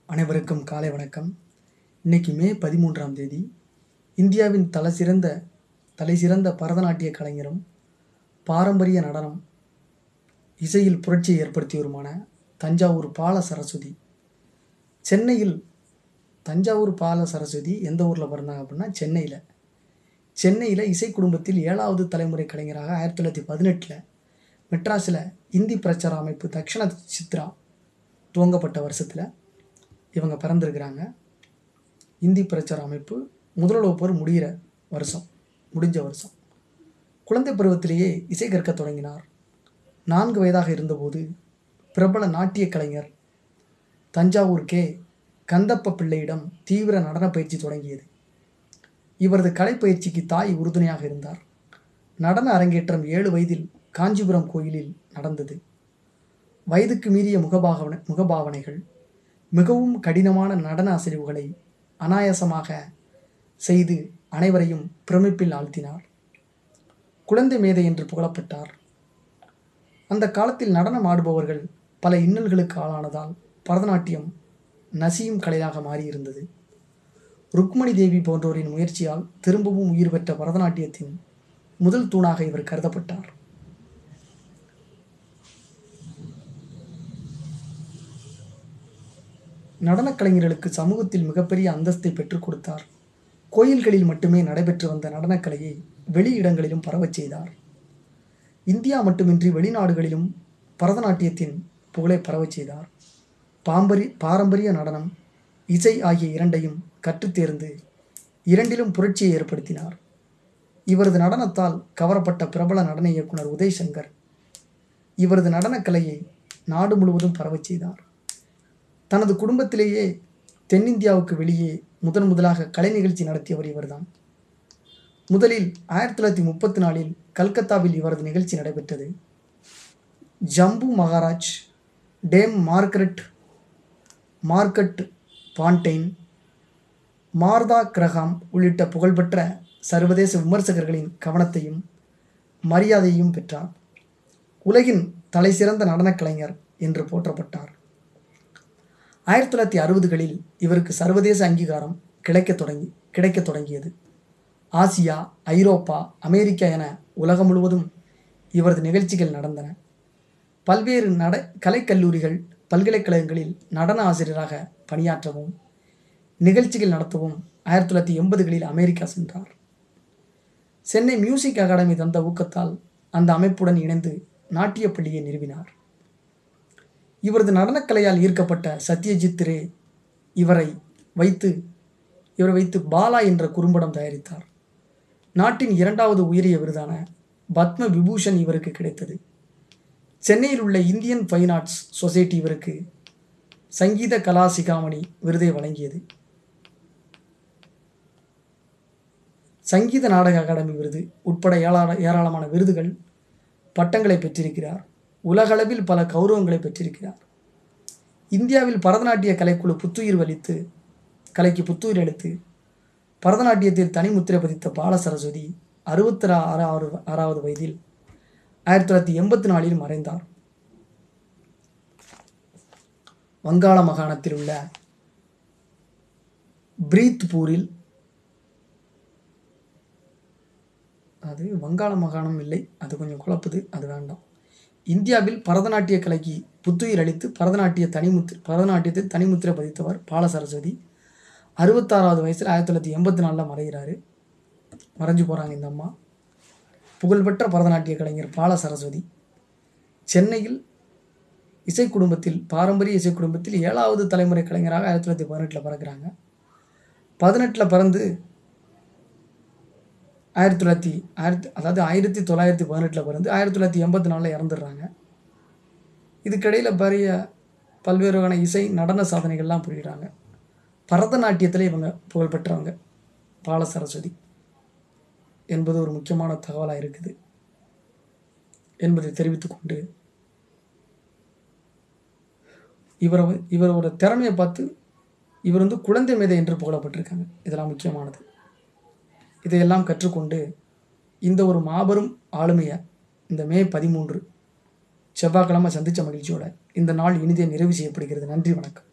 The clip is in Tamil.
அனைவருக்கும் காலை வணக்கம். இன்னைக்கு மே 13ஆம் தேதி. இந்தியாவின் தலைசிறந்த பரதநாட்டிய கலைஞரும் பாரம்பரிய நடனம் இசையில் புரட்சியை ஏற்படுத்தியவருமான தஞ்சாவூர் பால சரஸ்வதி. தஞ்சாவூர் பால சரஸ்வதி எந்த ஊரில் பிறந்தாங்க அப்படின்னா சென்னையில் இசை குடும்பத்தில் 7வது தலைமுறை கலைஞராக 1918 மெட்ராஸில் இந்தி பிரச்சார அமைப்பு தக்ஷண சித்ரா துவங்கப்பட்ட வருஷத்தில் இவங்க பிறந்திருக்கிறாங்க. இந்தி பிரச்சார அமைப்பு முதல் வகுப்பு முடிஞ்ச வருஷம். குழந்தை பருவத்திலேயே இசை கற்க தொடங்கினார். 4 வயதாக இருந்தபோது பிரபல நாட்டிய கலைஞர் தஞ்சாவூர் கந்தப்ப பிள்ளையிடம் தீவிர நடன பயிற்சி தொடங்கியது. இவரது கலைப்பயிற்சிக்கு தாய் உறுதுணையாக இருந்தார். நடன அரங்கேற்றம் 7 வயதில் காஞ்சிபுரம் கோயிலில் நடந்தது. வயதுக்கு மீறிய முகபாவனைகள், மிகவும் கடினமான நடன அசைவுகளை அனாயாசமாக செய்து அனைவரையும் பிரமிப்பில் ஆழ்த்தினார். குழந்தை மேதை என்று புகழப்பட்டார். அந்த காலத்தில் நடனம் ஆடுபவர்கள் பல இன்னல்களுக்கு ஆளானதால் பரதநாட்டியம் நசியும் கலையாக மாறியிருந்தது. ருக்மணி தேவி போன்றோரின் முயற்சியால் திரும்பவும் உயிர் பெற்ற பரதநாட்டியத்தின் முதல் தூணாக இவர் கருதப்பட்டார். நடனக் கலைஞர்களுக்கு சமூகத்தில் மிகப்பெரிய அந்தஸ்தை பெற்றுக் கொடுத்தார். கோயில்களில் மட்டுமே நடைபெற்று வந்த நடனக்கலையை வெளி இடங்களிலும் பரவச் செய்தார். இந்தியா மட்டுமின்றி வெளிநாடுகளிலும் பரதநாட்டியத்தின் புகழை பரவச் செய்தார். பாரம்பரிய நடனம், இசை ஆகிய இரண்டையும் கற்றுத்தேர்ந்து இரண்டிலும் புரட்சியை ஏற்படுத்தினார். இவரது நடனத்தால் கவரப்பட்ட பிரபல நடன இயக்குனர் உதய் சங்கர் இவரது நடனக்கலையை நாடு முழுவதும் பரவச் செய்தார். தனது குடும்பத்திலேயே தென்னிந்தியாவுக்கு வெளியே முதலாக கலை நிகழ்ச்சி நடத்தியவர் இவர்தான். முதலில் 1934 கல்கத்தாவில் இவரது நிகழ்ச்சி நடைபெற்றது. ஜம்பு மகாராஜ், டேம் மார்க்கட் பாண்டெயின், மார்தா கிரஹாம் உள்ளிட்ட புகழ்பெற்ற சர்வதேச விமர்சகர்களின் கவனத்தையும் மரியாதையையும் பெற்றார். உலகின் தலைசிறந்த நடனக் கலைஞர் என்று போற்றப்பட்டார். 1960களில் இவருக்கு சர்வதேச அங்கீகாரம் கிடைக்கத் தொடங்கியது. ஆசியா, ஐரோப்பா, அமெரிக்கா என உலகம் முழுவதும் இவரது நிகழ்ச்சிகள் நடந்தன. பல்வேறு கலைக்கல்லூரிகள், பல்கலைக்கழகங்களில் நடன ஆசிரியராக பணியாற்றவும் நிகழ்ச்சிகள் நடத்தவும் 1980களில் அமெரிக்கா சென்றார். சென்னை மியூசிக் அகாடமி தந்த ஊக்கத்தால் அந்த அமைப்புடன் இணைந்து நாட்டிய பள்ளியை நிறுவினார். இவரது நடனக்கலையால் ஈர்க்கப்பட்ட சத்யஜித் ரே இவரை வைத்து பாலா என்ற குறும்படம் தயாரித்தார். நாட்டின் 2வது உயரிய விருதான பத்ம விபூஷன் இவருக்கு கிடைத்தது. சென்னையில் உள்ள இந்தியன் ஃபைன் ஆர்ட்ஸ் சொசைட்டி இவருக்கு சங்கீத கலா சிகாமணி விருதை வழங்கியது. சங்கீத நாடக அகாடமி விருது உட்பட ஏராளமான விருதுகள், பட்டங்களை பெற்றிருக்கிறார். உலகளவில் பல கௌரவங்களை பெற்றிருக்கிறார். இந்தியாவில் பரதநாட்டிய கலைக்குழு கலைக்கு புத்துயிர் அளித்து பரதநாட்டியத்தில் தனி முத்திரை பதித்த பால சரஸ்வதி 66வது வயதில் 1984 மறைந்தார். வங்காள மாகாணத்தில் உள்ள பிரீத்பூரில், அது வங்காள மாகாணம் இல்லை, அது கொஞ்சம் குழப்புது, அது வேண்டாம். இந்தியாவில் பரதநாட்டிய கலைக்கு புத்துயிர் அளித்து பரதநாட்டியத்தில் தனிமுத்திரை பதித்தவர் பால சரஸ்வதி. 66வது வயசில் 1984 மறைகிறாரு. மறைஞ்சு போகிறாங்க இந்த அம்மா. புகழ்பெற்ற பரதநாட்டிய கலைஞர் பால சரஸ்வதி சென்னையில் பாரம்பரிய இசை குடும்பத்தில் 7வது தலைமுறை கலைஞராக 1918 பிறக்கிறாங்க. 18 பிறந்து 1918 பிறந்து 1984 இறந்துடுறாங்க. இதுக்கிடையில் பல்வேறு வகையான இசை நடன சாதனைகள்லாம் புரிகிறாங்க. பரதநாட்டியத்தில் இவங்க புகழ்பெற்றவங்க பால சரஸ்வதி என்பது ஒரு முக்கியமான தகவலாக இருக்குது என்பதை தெரிவித்துக்கொண்டு, இவரோட திறமையை பார்த்து இவர் குழந்தை மேதை என்று புகழப்பட்டிருக்காங்க. இதெல்லாம் முக்கியமானது. இதையெல்லாம் கற்றுக்கொண்டு இந்த ஒரு மாபெரும் ஆளுமையை இந்த மே 13 செவ்வாய்க்கிழமை சந்தித்த மகிழ்ச்சியோட இந்த நாள் இனிதே நிறைவு செய்யப்படுகிறது. நன்றி, வணக்கம்.